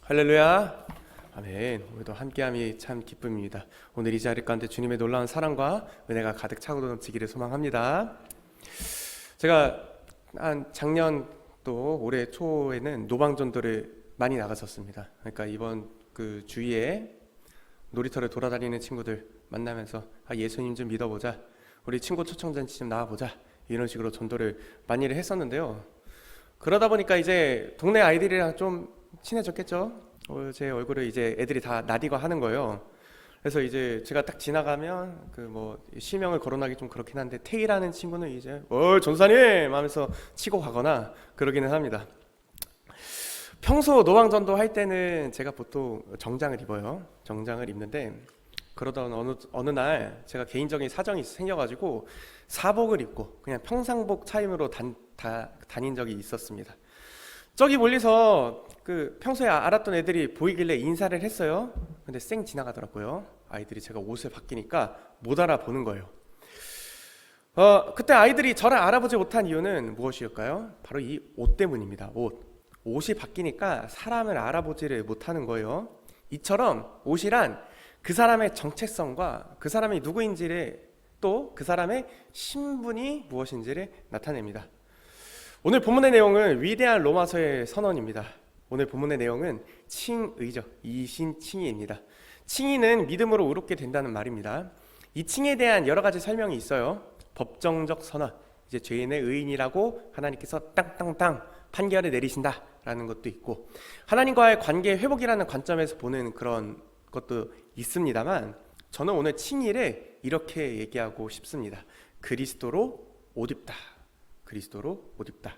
할렐루야. 아멘. 오늘도 함께함이 참 기쁨입니다. 오늘 이 자리 가운데 주님의 놀라운 사랑과 은혜가 가득 차고 넘치기를 소망합니다. 제가 작년 또 올해 초에는 노방전도를 많이 나갔었습니다. 그러니까 이번 그 주위에 놀이터를 돌아다니는 친구들 만나면서 예수님 좀 믿어보자, 우리 친구 초청잔치 좀 나와보자, 이런 식으로 전도를 많이 했었는데요. 그러다 보니까 이제 동네 아이들이랑 좀 친해졌겠죠. 제 얼굴을 이제 애들이 다 나디고 하는 거예요. 그래서 이제 제가 딱 지나가면 그 뭐 실명을 거론하기 좀 그렇긴 한데, 태희라는 친구는 이제 전사님 하면서 치고 가거나 그러기는 합니다. 평소 노방전도 할 때는 제가 보통 정장을 입어요. 정장을 입는데, 그러던 어느 날 제가 개인적인 사정이 생겨가지고 사복을 입고 그냥 평상복 차림으로 다닌 적이 있었습니다. 저기 멀리서 그 평소에 알았던 애들이 보이길래 인사를 했어요. 근데 쌩 지나가더라고요. 아이들이 제가 옷을 바뀌니까 못 알아보는 거예요. 그때 아이들이 저를 알아보지 못한 이유는 무엇이었을까요? 바로 이 옷 때문입니다. 옷이 바뀌니까 사람을 알아보지를 못하는 거예요. 이처럼 옷이란 그 사람의 정체성과 그 사람이 누구인지를, 또 그 사람의 신분이 무엇인지를 나타냅니다. 오늘 본문의 내용은 위대한 로마서의 선언입니다. 오늘 본문의 내용은 칭의죠. 이신칭의입니다. 칭의는 믿음으로 의롭게 된다는 말입니다. 이 칭의에 대한 여러 가지 설명이 있어요. 법정적 선언, 이제 죄인의 의인이라고 하나님께서 땅땅땅 판결을 내리신다라는 것도 있고, 하나님과의 관계 회복이라는 관점에서 보는 그런 것도 있습니다만, 저는 오늘 칭의를 이렇게 얘기하고 싶습니다. 그리스도로 옷 입다. 그리스도로 옷 입다.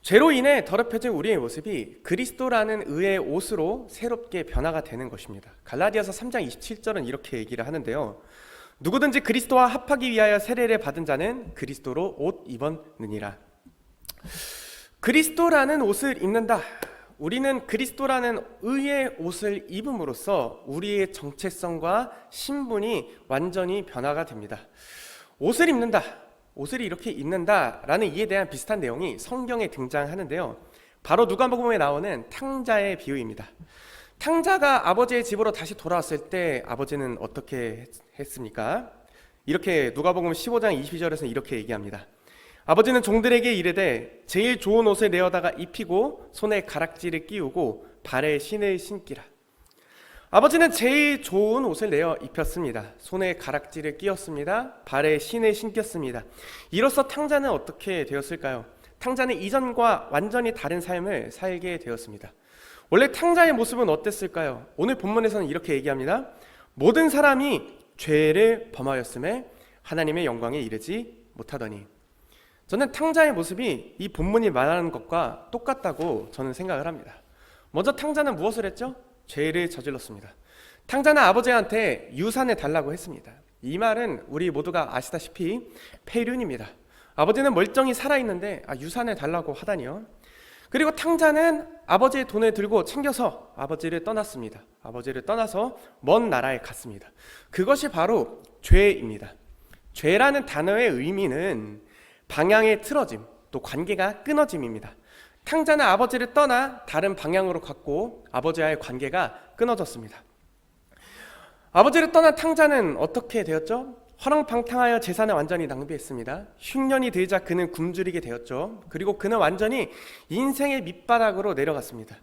죄로 인해 더럽혀진 우리의 모습이 그리스도라는 의의 옷으로 새롭게 변화가 되는 것입니다. 갈라디아서 3장 27절은 이렇게 얘기를 하는데요. 누구든지 그리스도와 합하기 위하여 세례를 받은 자는 그리스도로 옷 입었느니라. 그리스도라는 옷을 입는다. 우리는 그리스도라는 의의 옷을 입음으로써 우리의 정체성과 신분이 완전히 변화가 됩니다. 옷을 입는다. 옷을 이렇게 입는다라는 이에 대한 비슷한 내용이 성경에 등장하는데요. 바로 누가복음에 나오는 탕자의 비유입니다. 탕자가 아버지의 집으로 다시 돌아왔을 때 아버지는 어떻게 했습니까? 이렇게 누가복음 15장 22절에서는 이렇게 얘기합니다. 아버지는 종들에게 이르되 제일 좋은 옷을 내어다가 입히고 손에 가락지를 끼우고 발에 신을 신기라. 아버지는 제일 좋은 옷을 내어 입혔습니다. 손에 가락지를 끼웠습니다. 발에 신을 신겼습니다. 이로써 탕자는 어떻게 되었을까요? 탕자는 이전과 완전히 다른 삶을 살게 되었습니다. 원래 탕자의 모습은 어땠을까요? 오늘 본문에서는 이렇게 얘기합니다. 모든 사람이 죄를 범하였음에 하나님의 영광에 이르지 못하더니. 저는 탕자의 모습이 이 본문이 말하는 것과 똑같다고 저는 생각을 합니다. 먼저 탕자는 무엇을 했죠? 죄를 저질렀습니다. 탕자는 아버지한테 유산을 달라고 했습니다. 이 말은 우리 모두가 아시다시피 폐륜입니다. 아버지는 멀쩡히 살아있는데 유산을 달라고 하다니요. 그리고 탕자는 아버지의 돈을 들고 챙겨서 아버지를 떠났습니다. 아버지를 떠나서 먼 나라에 갔습니다. 그것이 바로 죄입니다. 죄라는 단어의 의미는 방향의 틀어짐, 또 관계가 끊어짐입니다. 탕자는 아버지를 떠나 다른 방향으로 갔고 아버지와의 관계가 끊어졌습니다. 아버지를 떠난 탕자는 어떻게 되었죠? 허랑방탕하여 재산을 완전히 낭비했습니다. 흉년이 들자 그는 굶주리게 되었죠. 그리고 그는 완전히 인생의 밑바닥으로 내려갔습니다.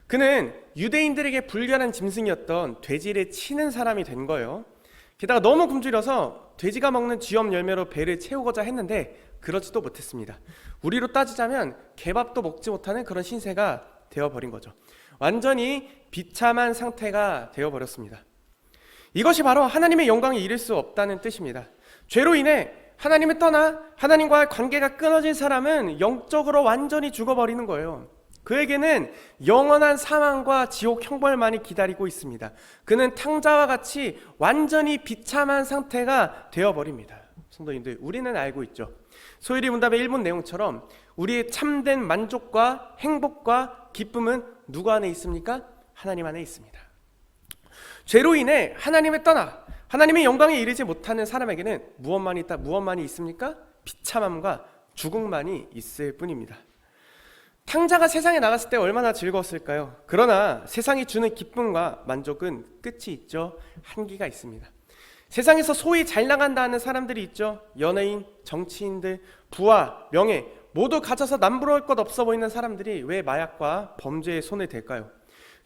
그는 유대인들에게 불결한 짐승이었던 돼지를 치는 사람이 된 거예요. 게다가 너무 굶주려서 돼지가 먹는 쥐염 열매로 배를 채우고자 했는데 그러지도 못했습니다. 우리로 따지자면 개밥도 먹지 못하는 그런 신세가 되어버린 거죠. 완전히 비참한 상태가 되어버렸습니다. 이것이 바로 하나님의 영광에 이를 수 없다는 뜻입니다. 죄로 인해 하나님을 떠나 하나님과의 관계가 끊어진 사람은 영적으로 완전히 죽어버리는 거예요. 그에게는 영원한 사망과 지옥 형벌만이 기다리고 있습니다. 그는 탕자와 같이 완전히 비참한 상태가 되어버립니다. 성도님들, 우리는 알고 있죠. 소율이 문답의 1문 내용처럼 우리의 참된 만족과 행복과 기쁨은 누구 안에 있습니까? 하나님 안에 있습니다. 죄로 인해 하나님을 떠나 하나님의 영광에 이르지 못하는 사람에게는 무엇만이 있습니까? 비참함과 죽음만이 있을 뿐입니다. 탕자가 세상에 나갔을 때 얼마나 즐거웠을까요? 그러나 세상이 주는 기쁨과 만족은 끝이 있죠. 한계가 있습니다. 세상에서 소위 잘 나간다는 사람들이 있죠. 연예인, 정치인들, 부와 명예 모두 가져서 남부러울 것 없어 보이는 사람들이 왜 마약과 범죄에 손을 댈까요?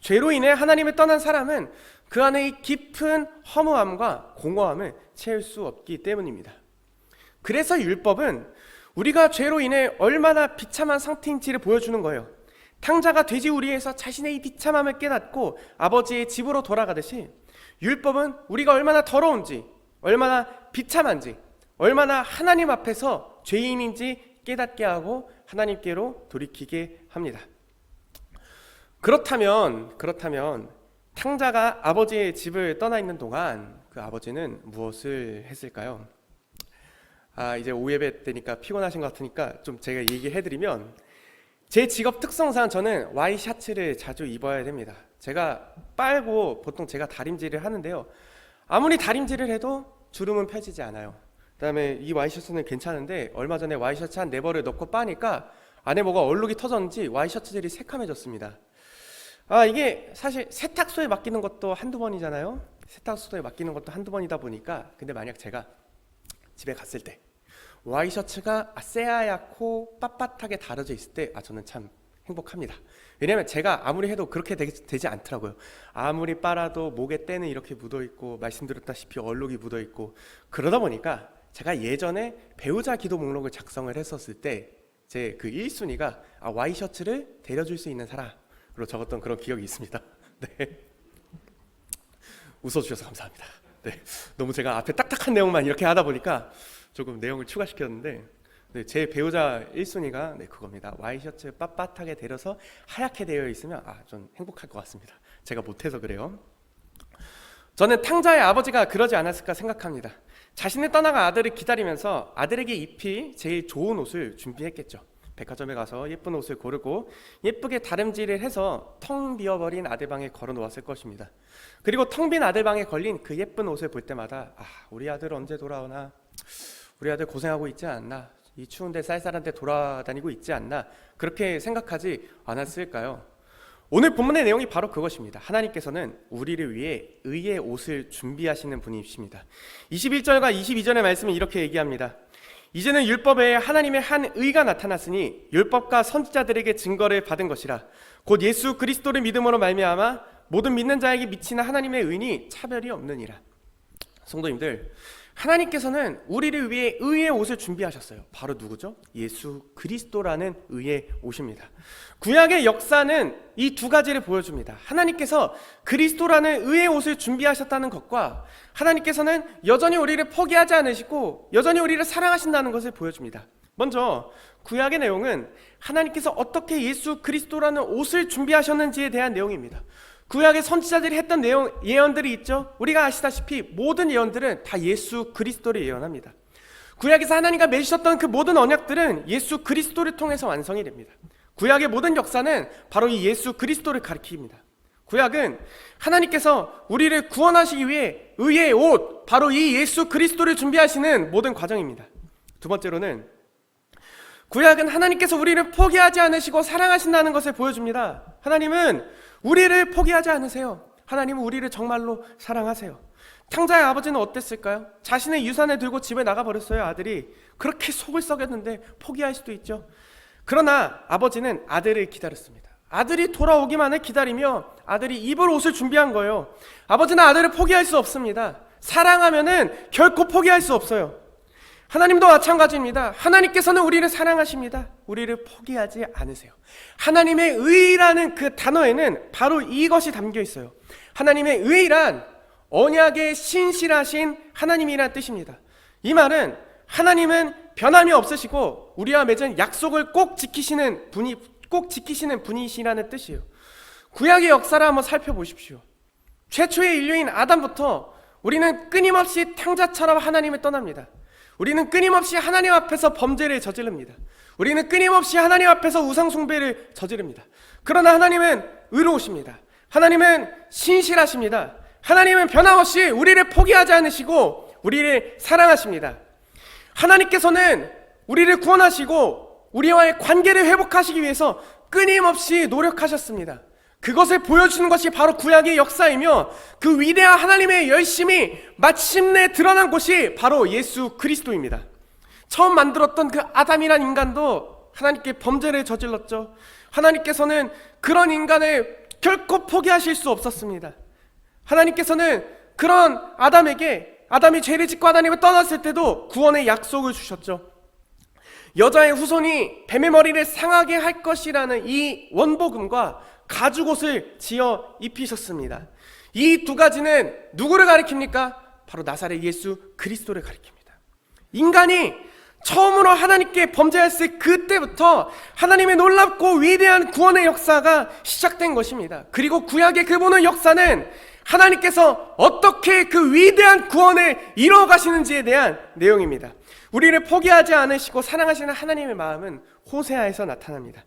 죄로 인해 하나님을 떠난 사람은 그 안의 깊은 허무함과 공허함을 채울 수 없기 때문입니다. 그래서 율법은 우리가 죄로 인해 얼마나 비참한 상태인지를 보여주는 거예요. 탕자가 돼지우리에서 자신의 이 비참함을 깨닫고 아버지의 집으로 돌아가듯이 율법은 우리가 얼마나 더러운지, 얼마나 비참한지, 얼마나 하나님 앞에서 죄인인지 깨닫게 하고 하나님께로 돌이키게 합니다. 그렇다면 탕자가 아버지의 집을 떠나 있는 동안 그 아버지는 무엇을 했을까요? 이제 오예배 때니까 피곤하신 것 같으니까 좀 제가 얘기해드리면, 제 직업 특성상 저는 와이셔츠를 자주 입어야 됩니다. 제가 빨고 보통 제가 다림질을 하는데요, 아무리 다림질을 해도 주름은 펴지지 않아요. 그다음에 이 와이셔츠는 괜찮은데 얼마 전에 와이셔츠 한 4벌을 넣고 빠니까 안에 뭐가 얼룩이 터졌는지 와이셔츠들이 새카매졌습니다. 이게 사실 세탁소에 맡기는 것도 한두 번이잖아요. 세탁소에 맡기는 것도 한두 번이다 보니까, 근데 만약 제가 집에 갔을 때 와이셔츠가 새하얗고 빳빳하게 다려져 있을 때 저는 참 행복합니다. 왜냐하면 제가 아무리 해도 그렇게 되지 않더라고요. 아무리 빨아도 목에 때는 이렇게 묻어있고 말씀드렸다시피 얼룩이 묻어있고, 그러다 보니까 제가 예전에 배우자 기도 목록을 작성을 했었을 때 제 그 1순위가 와이셔츠를 데려줄 수 있는 사람으로 적었던 그런 기억이 있습니다. 네. 웃어주셔서 감사합니다. 네. 너무 제가 앞에 딱딱한 내용만 이렇게 하다 보니까 조금 내용을 추가시켰는데, 네, 제 배우자 1순위가 그겁니다. 와이셔츠 빳빳하게 데려서 하얗게 되어 있으면 좀 행복할 것 같습니다. 제가 못해서 그래요. 저는 탕자의 아버지가 그러지 않았을까 생각합니다. 자신의 떠나간 아들을 기다리면서 아들에게 입힐 제일 좋은 옷을 준비했겠죠. 백화점에 가서 예쁜 옷을 고르고 예쁘게 다림질을 해서 텅 비어버린 아들 방에 걸어 놓았을 것입니다. 그리고 텅 빈 아들 방에 걸린 그 예쁜 옷을 볼 때마다 우리 아들 언제 돌아오나, 우리 아들 고생하고 있지 않나, 이 추운데 쌀쌀한데 돌아다니고 있지 않나, 그렇게 생각하지 않았을까요? 오늘 본문의 내용이 바로 그것입니다. 하나님께서는 우리를 위해 의의 옷을 준비하시는 분이십니다. 21절과 22절의 말씀은 이렇게 얘기합니다. 이제는 율법에 하나님의 한 의가 나타났으니 율법과 선지자들에게 증거를 받은 것이라. 곧 예수 그리스도를 믿음으로 말미암아 모든 믿는 자에게 미치는 하나님의 의니 차별이 없느니라. 성도님들, 하나님께서는 우리를 위해 의의 옷을 준비하셨어요. 바로 누구죠? 예수 그리스도라는 의의 옷입니다. 구약의 역사는 이 두 가지를 보여줍니다. 하나님께서 그리스도라는 의의 옷을 준비하셨다는 것과 하나님께서는 여전히 우리를 포기하지 않으시고 여전히 우리를 사랑하신다는 것을 보여줍니다. 먼저 구약의 내용은 하나님께서 어떻게 예수 그리스도라는 옷을 준비하셨는지에 대한 내용입니다. 구약의 선지자들이 했던 예언들이 있죠. 우리가 아시다시피 모든 예언들은 다 예수 그리스도를 예언합니다. 구약에서 하나님과 맺으셨던 그 모든 언약들은 예수 그리스도를 통해서 완성이 됩니다. 구약의 모든 역사는 바로 이 예수 그리스도를 가리킵니다. 구약은 하나님께서 우리를 구원하시기 위해 의의 옷, 바로 이 예수 그리스도를 준비하시는 모든 과정입니다. 두 번째로는 구약은 하나님께서 우리를 포기하지 않으시고 사랑하신다는 것을 보여줍니다. 하나님은 우리를 포기하지 않으세요. 하나님은 우리를 정말로 사랑하세요. 탕자의 아버지는 어땠을까요? 자신의 유산을 들고 집에 나가버렸어요. 아들이 그렇게 속을 썩였는데 포기할 수도 있죠. 그러나 아버지는 아들을 기다렸습니다. 아들이 돌아오기만을 기다리며 아들이 입을 옷을 준비한 거예요. 아버지는 아들을 포기할 수 없습니다. 사랑하면은 결코 포기할 수 없어요. 하나님도 마찬가지입니다. 하나님께서는 우리를 사랑하십니다. 우리를 포기하지 않으세요. 하나님의 의라는 그 단어에는 바로 이것이 담겨 있어요. 하나님의 의란 언약에 신실하신 하나님이라는 뜻입니다. 이 말은 하나님은 변함이 없으시고 우리와 맺은 약속을 꼭 지키시는 분이시라는 뜻이에요. 구약의 역사를 한번 살펴보십시오. 최초의 인류인 아담부터 우리는 끊임없이 탕자처럼 하나님을 떠납니다. 우리는 끊임없이 하나님 앞에서 범죄를 저지릅니다. 우리는 끊임없이 하나님 앞에서 우상 숭배를 저지릅니다. 그러나 하나님은 의로우십니다. 하나님은 신실하십니다. 하나님은 변함없이 우리를 포기하지 않으시고 우리를 사랑하십니다. 하나님께서는 우리를 구원하시고 우리와의 관계를 회복하시기 위해서 끊임없이 노력하셨습니다. 그것을 보여주는 것이 바로 구약의 역사이며 그 위대한 하나님의 열심이 마침내 드러난 곳이 바로 예수 그리스도입니다. 처음 만들었던 그 아담이란 인간도 하나님께 범죄를 저질렀죠. 하나님께서는 그런 인간을 결코 포기하실 수 없었습니다. 하나님께서는 그런 아담이 죄를 짓고 하나님을 떠났을 때도 구원의 약속을 주셨죠. 여자의 후손이 뱀의 머리를 상하게 할 것이라는 이 원복음과 가죽옷을 지어 입히셨습니다. 이 두 가지는 누구를 가리킵니까? 바로 나사렛 예수 그리스도를 가리킵니다. 인간이 처음으로 하나님께 범죄했을 그때부터 하나님의 놀랍고 위대한 구원의 역사가 시작된 것입니다. 그리고 구약의 그 보는 역사는 하나님께서 어떻게 그 위대한 구원을 이루어 가시는지에 대한 내용입니다. 우리를 포기하지 않으시고 사랑하시는 하나님의 마음은 호세아에서 나타납니다.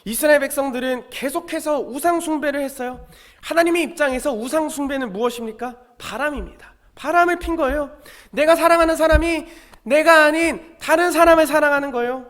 이스라엘 백성들은 계속해서 우상 숭배를 했어요. 하나님의 입장에서 우상 숭배는 무엇입니까? 바람입니다. 바람을 핀 거예요. 내가 사랑하는 사람이 내가 아닌 다른 사람을 사랑하는 거예요.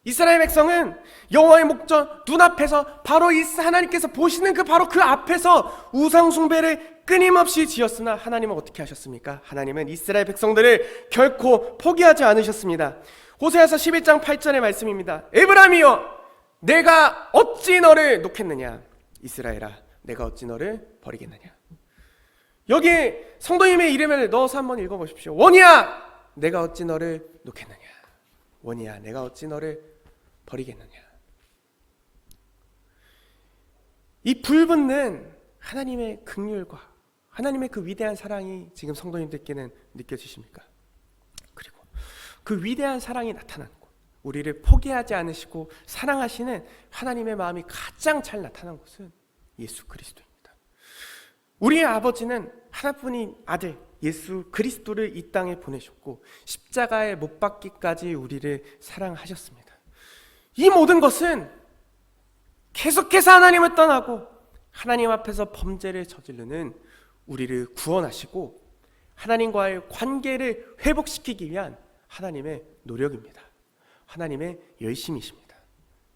이스라엘 백성은 여호와의 목전 눈앞에서 바로 하나님께서 보시는 바로 그 앞에서 우상 숭배를 끊임없이 지었으나 하나님은 어떻게 하셨습니까? 하나님은 이스라엘 백성들을 결코 포기하지 않으셨습니다. 호세아서 11장 8절의 말씀입니다. 에브라임이여 내가 어찌 너를 놓겠느냐, 이스라엘아 내가 어찌 너를 버리겠느냐. 여기 성도님의 이름을 넣어서 한번 읽어보십시오. 원이야 내가 어찌 너를 놓겠느냐, 원이야 내가 어찌 너를 버리겠느냐. 이 불붙는 하나님의 긍휼과 하나님의 그 위대한 사랑이 지금 성도님들께는 느껴지십니까? 그리고 그 위대한 사랑이 나타나는 곳, 우리를 포기하지 않으시고 사랑하시는 하나님의 마음이 가장 잘 나타난 곳은 예수 그리스도입니다. 우리의 아버지는 하나뿐인 아들 예수 그리스도를 이 땅에 보내셨고 십자가에 못 박기까지 우리를 사랑하셨습니다. 이 모든 것은 계속해서 하나님을 떠나고 하나님 앞에서 범죄를 저지르는 우리를 구원하시고 하나님과의 관계를 회복시키기 위한 하나님의 노력입니다. 하나님의 열심이십니다.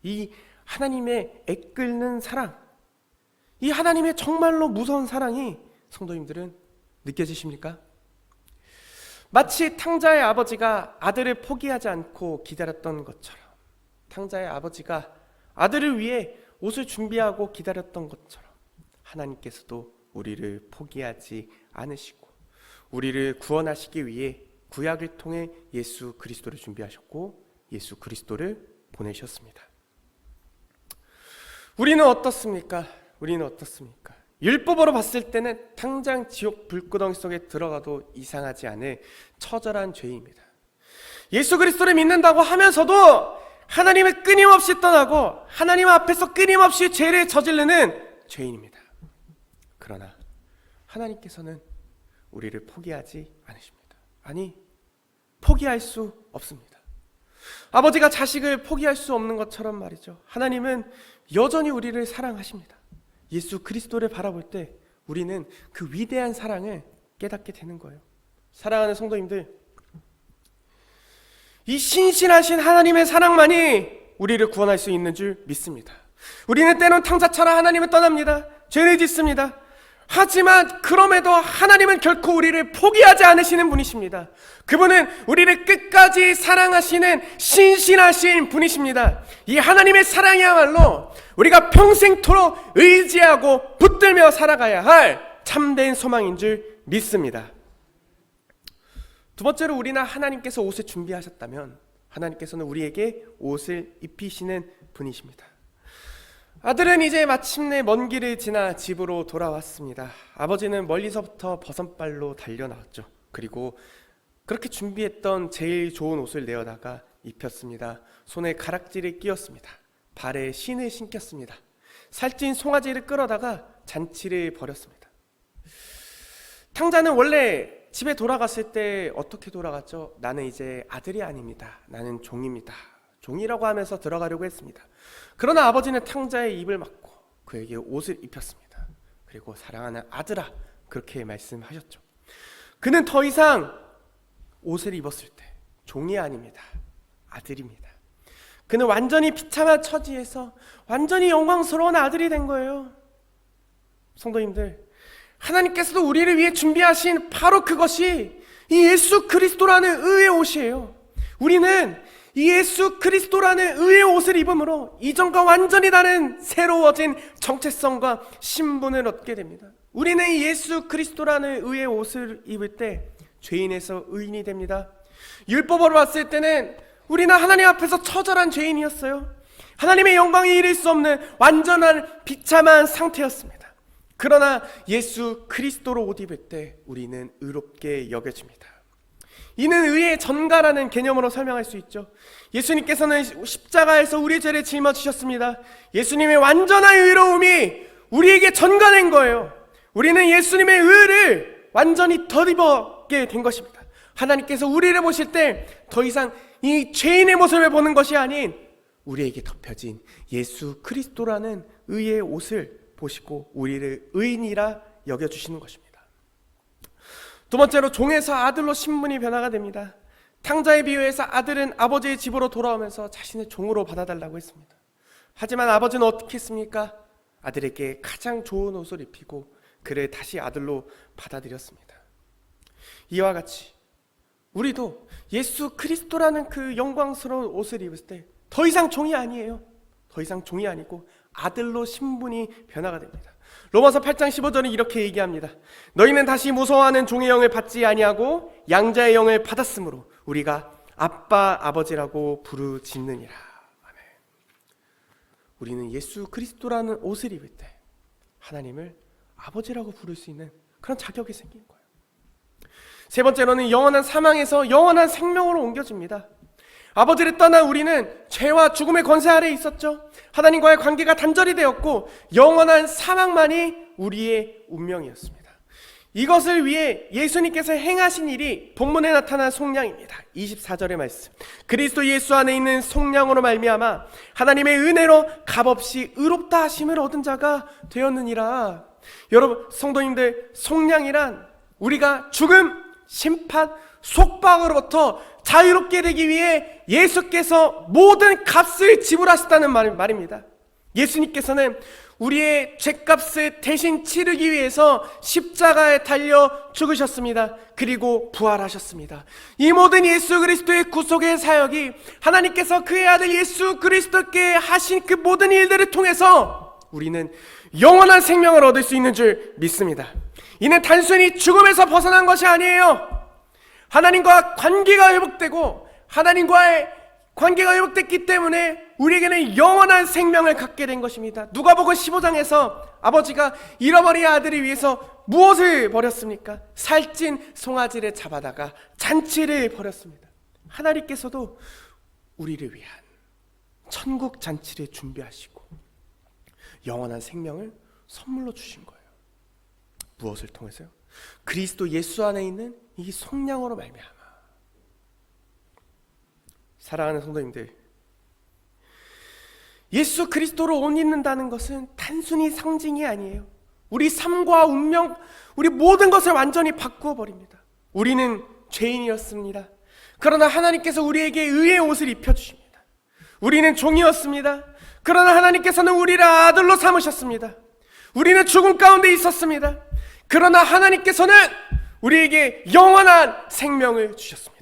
이 하나님의 애끓는 사랑, 이 하나님의 정말로 무서운 사랑이 성도님들은 느껴지십니까? 마치 탕자의 아버지가 아들을 포기하지 않고 기다렸던 것처럼, 탕자의 아버지가 아들을 위해 옷을 준비하고 기다렸던 것처럼 하나님께서도 우리를 포기하지 않으시고 우리를 구원하시기 위해 구약을 통해 예수 그리스도를 준비하셨고 예수 그리스도를 보내셨습니다. 우리는 어떻습니까? 율법으로 봤을 때는 당장 지옥 불구덩이 속에 들어가도 이상하지 않을 처절한 죄입니다. 예수 그리스도를 믿는다고 하면서도 하나님을 끊임없이 떠나고 하나님 앞에서 끊임없이 죄를 저지르는 죄인입니다. 그러나 하나님께서는 우리를 포기하지 않으십니다. 아니, 포기할 수 없습니다. 아버지가 자식을 포기할 수 없는 것처럼 말이죠. 하나님은 여전히 우리를 사랑하십니다. 예수 그리스도를 바라볼 때 우리는 그 위대한 사랑을 깨닫게 되는 거예요. 사랑하는 성도님들, 이 신실하신 하나님의 사랑만이 우리를 구원할 수 있는 줄 믿습니다. 우리는 때론 탕자처럼 하나님을 떠납니다. 죄를 짓습니다. 하지만 그럼에도 하나님은 결코 우리를 포기하지 않으시는 분이십니다. 그분은 우리를 끝까지 사랑하시는 신실하신 분이십니다. 이 하나님의 사랑이야말로 우리가 평생토록 의지하고 붙들며 살아가야 할 참된 소망인 줄 믿습니다. 두 번째로, 우리나 하나님께서 옷을 준비하셨다면 하나님께서는 우리에게 옷을 입히시는 분이십니다. 아들은 이제 마침내 먼 길을 지나 집으로 돌아왔습니다. 아버지는 멀리서부터 버선발로 달려나왔죠. 그리고 그렇게 준비했던 제일 좋은 옷을 내어다가 입혔습니다. 손에 가락지를 끼웠습니다. 발에 신을 신겼습니다. 살찐 송아지를 끌어다가 잔치를 벌였습니다. 탕자는 원래 집에 돌아갔을 때 어떻게 돌아갔죠? 나는 이제 아들이 아닙니다. 나는 종입니다. 종이라고 하면서 들어가려고 했습니다. 그러나 아버지는 탕자의 입을 막고 그에게 옷을 입혔습니다. 그리고 사랑하는 아들아, 그렇게 말씀하셨죠. 그는 더 이상 옷을 입었을 때 종이 아닙니다. 아들입니다. 그는 완전히 비참한 처지에서 완전히 영광스러운 아들이 된 거예요. 성도님들, 하나님께서도 우리를 위해 준비하신 바로 그것이 이 예수 그리스도라는 의의 옷이에요. 우리는 이 예수 그리스도라는 의의 옷을 입음으로 이전과 완전히 다른 새로워진 정체성과 신분을 얻게 됩니다. 우리는 이 예수 그리스도라는 의의 옷을 입을 때 죄인에서 의인이 됩니다. 율법으로 봤을 때는 우리는 하나님 앞에서 처절한 죄인이었어요. 하나님의 영광에 이를 수 없는 완전한 비참한 상태였습니다. 그러나 예수 그리스도로 옷 입을 때 우리는 의롭게 여겨집니다. 이는 의의 전가라는 개념으로 설명할 수 있죠. 예수님께서는 십자가에서 우리 죄를 짊어지셨습니다. 예수님의 완전한 의로움이 우리에게 전가된 거예요. 우리는 예수님의 의를 완전히 덧입게 된 것입니다. 하나님께서 우리를 보실 때 더 이상 이 죄인의 모습을 보는 것이 아닌 우리에게 덮여진 예수 그리스도라는 의의 옷을 보시고 우리를 의인이라 여겨주시는 것입니다. 두 번째로 종에서 아들로 신분이 변화가 됩니다. 탕자에 비유해서 아들은 아버지의 집으로 돌아오면서 자신의 종으로 받아달라고 했습니다. 하지만 아버지는 어떻게 했습니까? 아들에게 가장 좋은 옷을 입히고 그를 다시 아들로 받아들였습니다. 이와 같이 우리도 예수 그리스도라는 그 영광스러운 옷을 입을 때 더 이상 종이 아니에요. 더 이상 종이 아니고 아들로 신분이 변화가 됩니다. 로마서 8장 15절은 이렇게 얘기합니다. 너희는 다시 무서워하는 종의 영을 받지 아니하고 양자의 영을 받았으므로 우리가 아빠 아버지라고 부르짖느니라. 아멘. 우리는 예수 그리스도라는 옷을 입을 때 하나님을 아버지라고 부를 수 있는 그런 자격이 생긴 거예요. 세 번째로는 영원한 사망에서 영원한 생명으로 옮겨집니다. 아버지를 떠난 우리는 죄와 죽음의 권세 아래에 있었죠. 하나님과의 관계가 단절이 되었고 영원한 사망만이 우리의 운명이었습니다. 이것을 위해 예수님께서 행하신 일이 본문에 나타난 속량입니다. 24절의 말씀. 그리스도 예수 안에 있는 속량으로 말미암아 하나님의 은혜로 값없이 의롭다 하심을 얻은 자가 되었느니라. 여러분 성도님들, 속량이란 우리가 죽음, 심판, 속박으로부터 자유롭게 되기 위해 예수께서 모든 값을 지불하셨다는 말입니다. 예수님께서는 우리의 죄값을 대신 치르기 위해서 십자가에 달려 죽으셨습니다. 그리고 부활하셨습니다. 이 모든 예수 그리스도의 구속의 사역이 하나님께서 그의 아들 예수 그리스도께 하신 그 모든 일들을 통해서 우리는 영원한 생명을 얻을 수 있는 줄 믿습니다. 이는 단순히 죽음에서 벗어난 것이 아니에요. 하나님과 관계가 회복되고 하나님과의 관계가 회복됐기 때문에 우리에게는 영원한 생명을 갖게 된 것입니다. 누가복음 15장에서 아버지가 잃어버린 아들을 위해서 무엇을 버렸습니까? 살찐 송아지를 잡아다가 잔치를 벌였습니다. 하나님께서도 우리를 위한 천국 잔치를 준비하시고 영원한 생명을 선물로 주신 거예요. 무엇을 통해서요? 그리스도 예수 안에 있는 이 속량으로 말미암아. 사랑하는 성도님들, 예수 그리스도로 옷 입는다는 것은 단순히 상징이 아니에요. 우리 삶과 운명, 우리 모든 것을 완전히 바꾸어 버립니다. 우리는 죄인이었습니다. 그러나 하나님께서 우리에게 의의 옷을 입혀주십니다. 우리는 종이었습니다. 그러나 하나님께서는 우리를 아들로 삼으셨습니다. 우리는 죽음 가운데 있었습니다. 그러나 하나님께서는 우리에게 영원한 생명을 주셨습니다.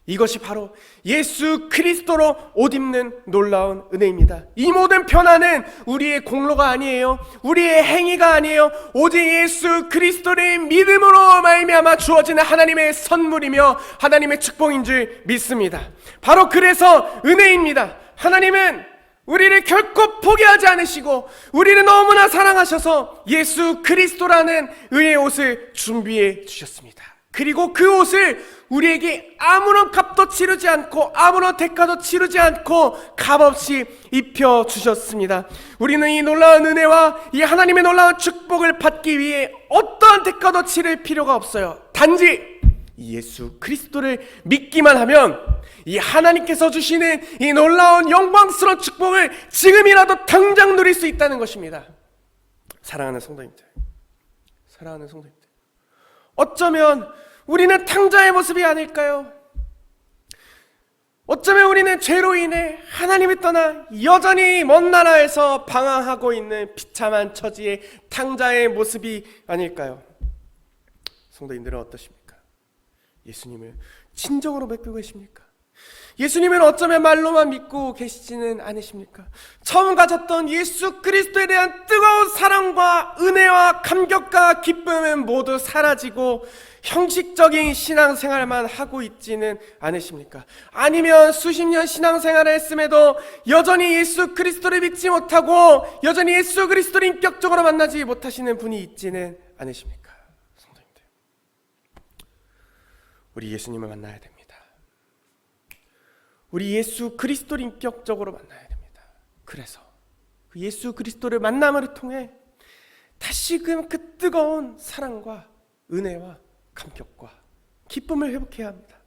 이것이 바로 예수 그리스도로 옷 입는 놀라운 은혜입니다. 이 모든 변화는 우리의 공로가 아니에요. 우리의 행위가 아니에요. 오직 예수 그리스도의 믿음으로 말미암아 주어지는 하나님의 선물이며 하나님의 축복인 줄 믿습니다. 바로 그래서 은혜입니다. 하나님은 우리를 결코 포기하지 않으시고 우리를 너무나 사랑하셔서 예수 그리스도라는 의의 옷을 준비해 주셨습니다. 그리고 그 옷을 우리에게 아무런 값도 치르지 않고 아무런 대가도 치르지 않고 값없이 입혀주셨습니다. 우리는 이 놀라운 은혜와 이 하나님의 놀라운 축복을 받기 위해 어떠한 대가도 치를 필요가 없어요. 단지 예수 그리스도를 믿기만 하면 이 하나님께서 주시는 이 놀라운 영광스러운 축복을 지금이라도 당장 누릴 수 있다는 것입니다. 사랑하는 성도님들, 어쩌면 우리는 탕자의 모습이 아닐까요? 어쩌면 우리는 죄로 인해 하나님을 떠나 여전히 먼 나라에서 방황하고 있는 비참한 처지의 탕자의 모습이 아닐까요? 성도님들은 어떠십니까? 예수님을 진정으로 믿고 계십니까? 예수님은 어쩌면 말로만 믿고 계시지는 않으십니까? 처음 가졌던 예수 그리스도에 대한 뜨거운 사랑과 은혜와 감격과 기쁨은 모두 사라지고 형식적인 신앙생활만 하고 있지는 않으십니까? 아니면 수십 년 신앙생활을 했음에도 여전히 예수 그리스도를 믿지 못하고 여전히 예수 그리스도를 인격적으로 만나지 못하시는 분이 있지는 않으십니까? 성도님들, 우리 예수님을 만나야 됩니다. 우리 예수 그리스도를 인격적으로 만나야 됩니다. 그래서 그 예수 그리스도를 만남을 통해 다시금 그 뜨거운 사랑과 은혜와 감격과 기쁨을 회복해야 합니다.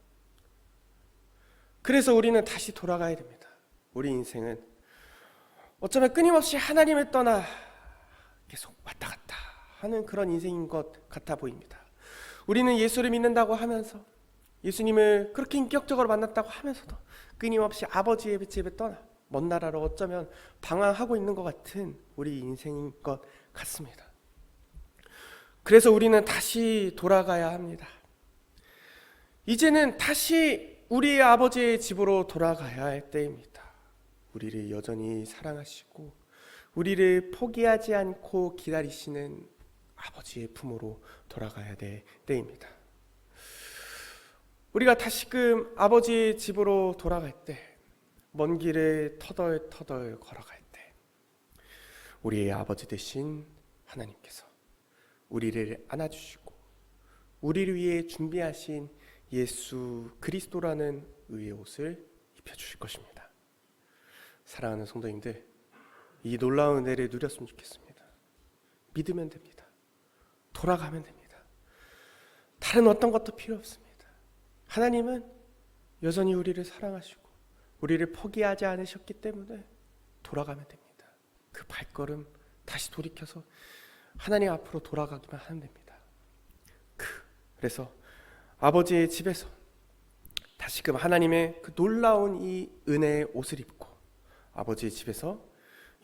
그래서 우리는 다시 돌아가야 됩니다. 우리 인생은 어쩌면 끊임없이 하나님을 떠나 계속 왔다 갔다 하는 그런 인생인 것 같아 보입니다. 우리는 예수를 믿는다고 하면서 예수님을 그렇게 인격적으로 만났다고 하면서도 끊임없이 아버지의 집에 떠나 먼 나라로 어쩌면 방황하고 있는 것 같은 우리 인생인 것 같습니다. 그래서 우리는 다시 돌아가야 합니다. 이제는 다시 우리의 아버지의 집으로 돌아가야 할 때입니다. 우리를 여전히 사랑하시고 우리를 포기하지 않고 기다리시는 아버지의 품으로 돌아가야 될 때입니다. 우리가 다시금 아버지의 집으로 돌아갈 때, 먼 길을 터덜터덜 걸어갈 때 우리의 아버지 되신 하나님께서 우리를 안아주시고 우리를 위해 준비하신 예수 그리스도라는 의의 옷을 입혀주실 것입니다. 사랑하는 성도님들, 이 놀라운 은혜를 누렸으면 좋겠습니다. 믿으면 됩니다. 돌아가면 됩니다. 다른 어떤 것도 필요 없습니다. 하나님은 여전히 우리를 사랑하시고 우리를 포기하지 않으셨기 때문에 돌아가면 됩니다. 그 발걸음 다시 돌이켜서 하나님 앞으로 돌아가기만 하면 됩니다. 그래서 아버지의 집에서 다시금 하나님의 그 놀라운 이 은혜의 옷을 입고 아버지의 집에서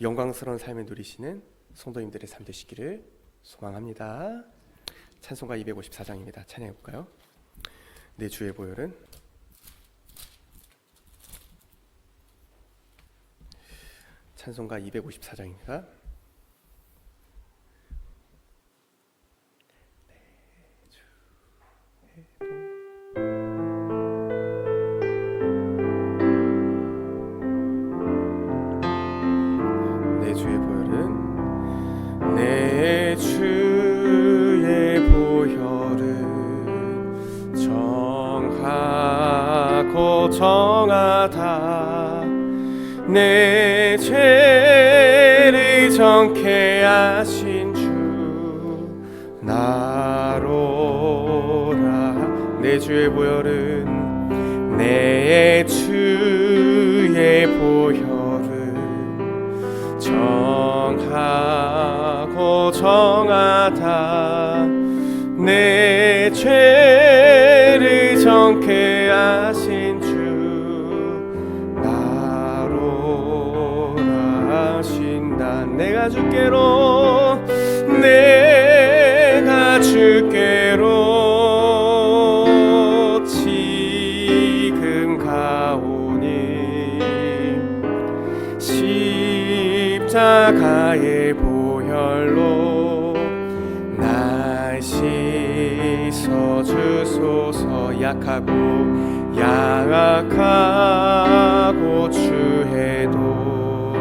영광스러운 삶을 누리시는 성도님들의 삶 되시기를 소망합니다. 찬송가 254장입니다. 찬양해 볼까요? 내 주의 보혈은 찬송가 254장입니다. 내 주의 보혈은 내 주의 보혈은 정하고 정하다 내 죄를 정케 하신 주 나로라. 내 주의 보혈은 내 주의 보혈은 정하고 정하다 내 죄를 정케 하신 주 나로라 하신다. 내가 주께로 지금 가오니 십자가의 보혈로 날 씻어 주소서. 약하고 추해도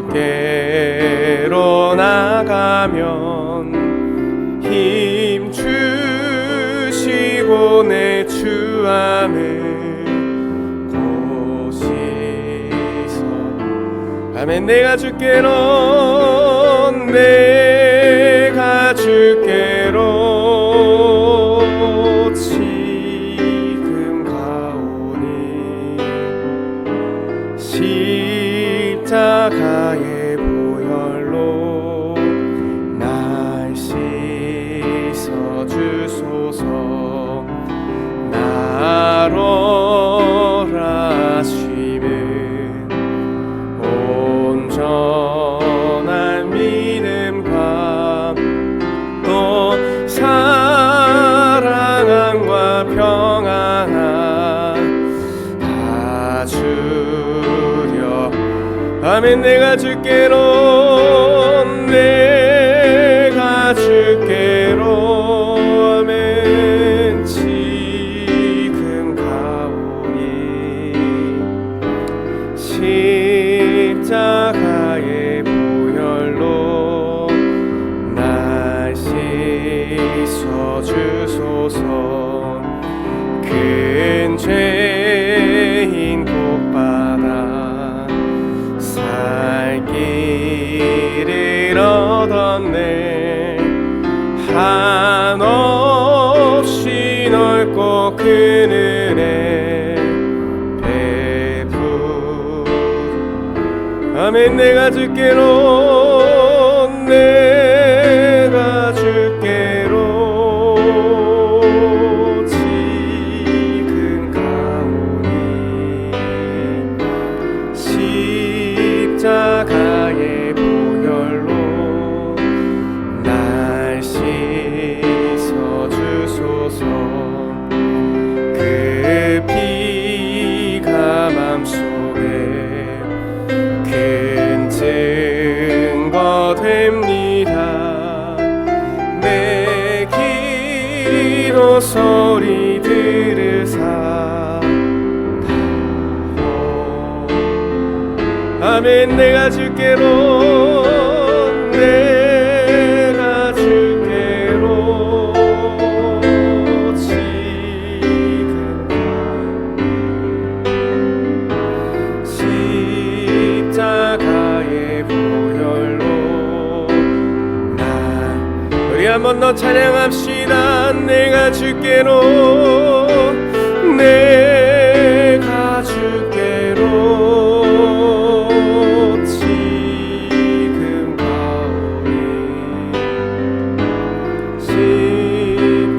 주께로 나가면 힘 주시고 내 주함을 고시서. 아멘. 내가 주께로 지금 가오니 십자가의 보혈로 날 씻어 주소서. 나로 아멘. 내가 주께로, 내가 주께로, 아멘. 지금 가오니 십자가의 보혈로 날 씻어주소서. 큰 죄인 복받아 살 길을 얻었네. 한없이 넓고 큰 은혜 베푸. 아멘. 내가 주께로, 내가 주께로 지금 가오니 십자가의 보혈로 날 씻어주소서. 그 피가 맘속에 큰 증거 됩니다. 내 기도 소리 들으사. 아멘. 내가 주께로, 내가 주께로 지금 십자가의 보혈로 나. 우리 한 번 더 찬양합시다. 내가 주께로, 내가 주께로 지금 가오니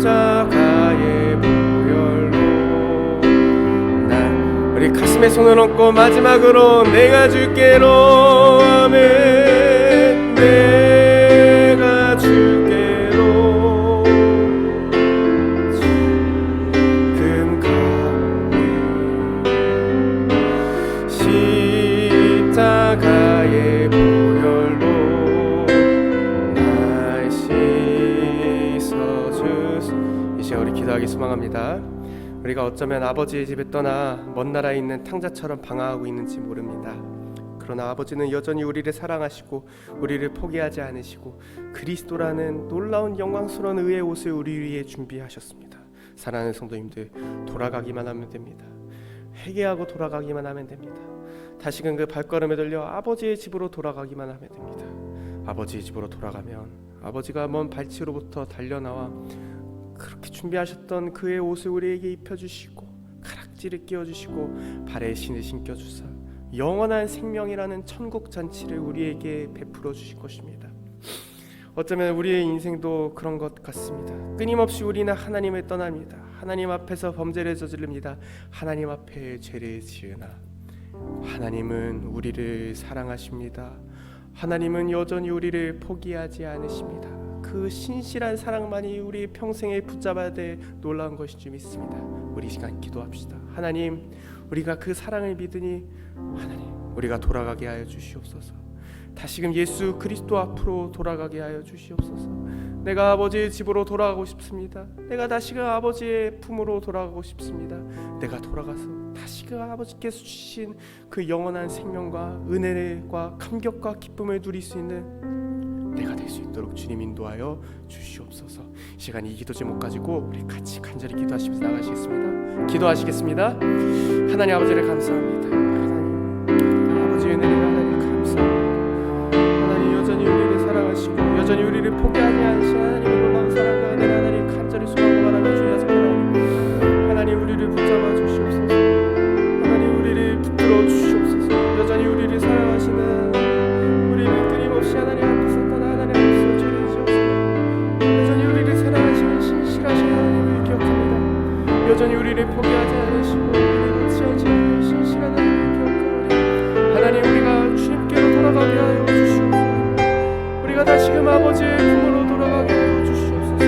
십자가의 보혈로 나. 우리 가슴에 손을 얹고 마지막으로 내가 주께로, 아멘. 내가 주께로 지금 가오니 십자가의 보혈로 날 씻어주소. 이제 우리 기도하기 소망합니다. 우리가 어쩌면 아버지의 집에 떠나 먼 나라에 있는 탕자처럼 방황하고 있는지 모릅니다. 그러나 아버지는 여전히 우리를 사랑하시고 우리를 포기하지 않으시고 그리스도라는 놀라운 영광스러운 의의 옷을 우리 위해 준비하셨습니다. 사랑하는 성도님들, 돌아가기만 하면 됩니다. 회개하고 돌아가기만 하면 됩니다. 다시금 그 발걸음에 들려 아버지의 집으로 돌아가기만 하면 됩니다. 아버지의 집으로 돌아가면 아버지가 먼 발치로부터 달려나와 그렇게 준비하셨던 그의 옷을 우리에게 입혀주시고 가락지를 끼워주시고 발에 신을 신겨주사 영원한 생명이라는 천국 잔치를 우리에게 베풀어 주실 것입니다. 어쩌면 우리의 인생도 그런 것 같습니다. 끊임없이 우리는 하나님을 떠납니다. 하나님 앞에서 범죄를 저지릅니다. 하나님 앞에 죄를 지으나 하나님은 우리를 사랑하십니다. 하나님은 여전히 우리를 포기하지 않으십니다. 그 신실한 사랑만이 우리 평생에 붙잡아야 될 놀라운 것인 줄 믿습니다. 우리 시간 기도합시다. 하나님, 우리가 그 사랑을 믿으니 하나님, 우리가 돌아가게 하여 주시옵소서. 다시금 예수 그리스도 앞으로 돌아가게 하여 주시옵소서. 내가 아버지의 집으로 돌아가고 싶습니다. 내가 다시금 아버지의 품으로 돌아가고 싶습니다. 내가 돌아가서 다시금 아버지께서 주신 그 영원한 생명과 은혜와 감격과 기쁨을 누릴 수 있는 내가 될 수 있도록 주님 인도하여 주시옵소서. 시간 이 기도 제목 가지고 우리 같이 간절히 기도하시면서 나가시겠습니다. 기도하시겠습니다. 하나님 아버지를 감사합니다. 하나님 아버지의 은혜를 하나님 감사합니다. 하나님 여전히 우리를 사랑하시고 여전히 우리를 포기하지 않으신 하나님의 놀라운 사랑과 은혜를 하나님 간절히 소망하고 바라며 주여서 하나님 우리를 붙잡아 주시옵소서. 하나님 우리를 붙들어 주시옵소서. 여전히 우리를 사랑하시는 우리는 끊임없이 하나님 앞에서 떠나 하나님 앞에서 죄를 지었습니다. 여전히 우리를 사랑하시는 신실하신 하나님을 기억합니다. 여전히 우리를 포기하지 않으시고 우리를 놓지 않으시는 신실한 하나님을 기억하오니 하나님 우리가 주님께로 돌아가게 하여 주시옵소서. 우리가 다시금 아버지의 품으로 돌아가게 하여 주시옵소서.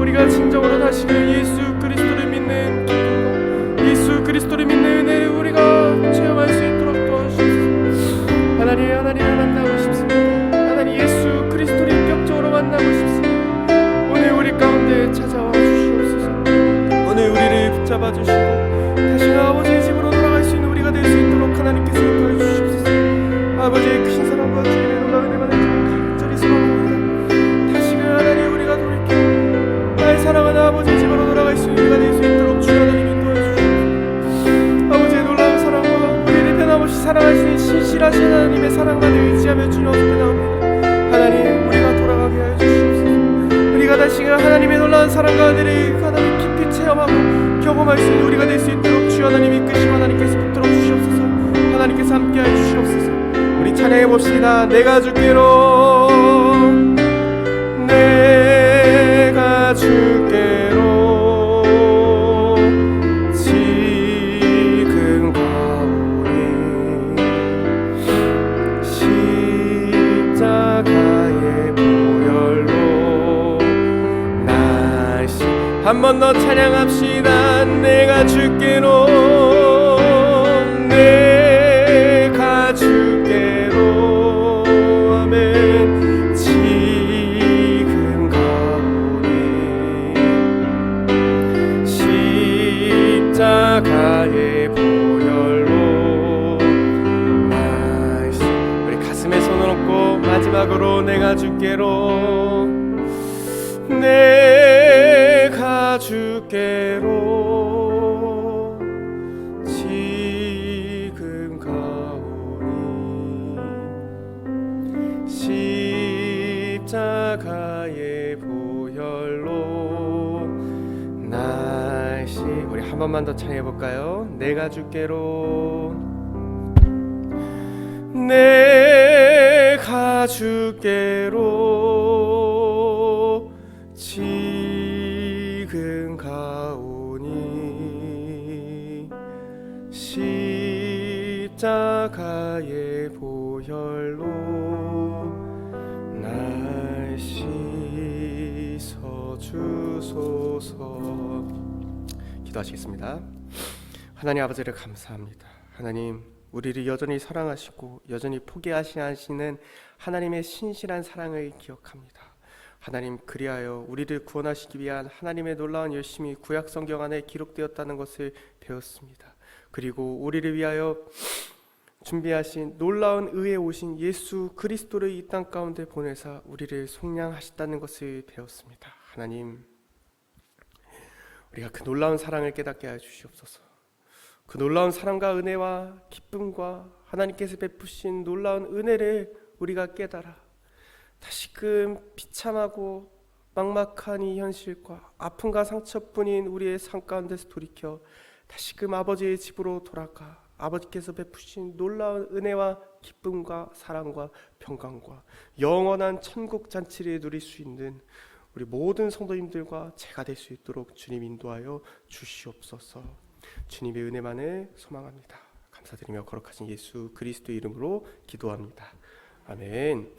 우리가 진정으로 다시금 예수 그리스도를 믿는 기쁨과 예수 그리스도를 믿는 은혜를 우리가 체험할 수 있도록 도와주시옵소서. 하나님 사랑과 은혜를 하나님 깊이 체험하고 경험할 수 있는 우리가 될 수 있도록 주 하나님 이끄시고 하나님께서 붙들어 주시옵소서. 하나님께서 함께하여 주시옵소서. 우리 찬양해 봅시다. 내가 주께로, 내가 주께로 지금 가오니 십자가의 보혈로 나시. 한 번 더 찬양합시다. 내가 주께로, 내가 주께로. 아멘. 지금 가오니 십자가의 보혈로 나시. 우리 가슴에 손을 얹고 마지막으로 내가 주께로, 내가 주께로 지금 가오니 십자가의 보혈로 나시. 우리 한 번만 더 찬양해 볼까요? 내가 주께로, 내가 주께로 지금 가오니 십자가의 보혈로 날 씻어주소서. 기도하시겠습니다. 하나님 아버지를 감사합니다. 하나님, 우리를 여전히 사랑하시고 여전히 포기하시 않으시는 하나님의 신실한 사랑을 기억합니다. 하나님, 그리하여 우리를 구원하시기 위한 하나님의 놀라운 열심이 구약 성경 안에 기록되었다는 것을 배웠습니다. 그리고 우리를 위하여 준비하신 놀라운 의에 오신 예수 그리스도를 이 땅 가운데 보내사 우리를 속량하셨다는 것을 배웠습니다. 하나님, 우리가 그 놀라운 사랑을 깨닫게 하여 주시옵소서. 그 놀라운 사랑과 은혜와 기쁨과 하나님께서 베푸신 놀라운 은혜를 우리가 깨달아 다시금 비참하고 막막한 이 현실과 아픔과 상처뿐인 우리의 삶 가운데서 돌이켜 다시금 아버지의 집으로 돌아가 아버지께서 베푸신 놀라운 은혜와 기쁨과 사랑과 평강과 영원한 천국 잔치를 누릴 수 있는 우리 모든 성도님들과 제가 될 수 있도록 주님 인도하여 주시옵소서. 주님의 은혜만을 소망합니다. 감사드리며 거룩하신 예수 그리스도 이름으로 기도합니다. 아멘.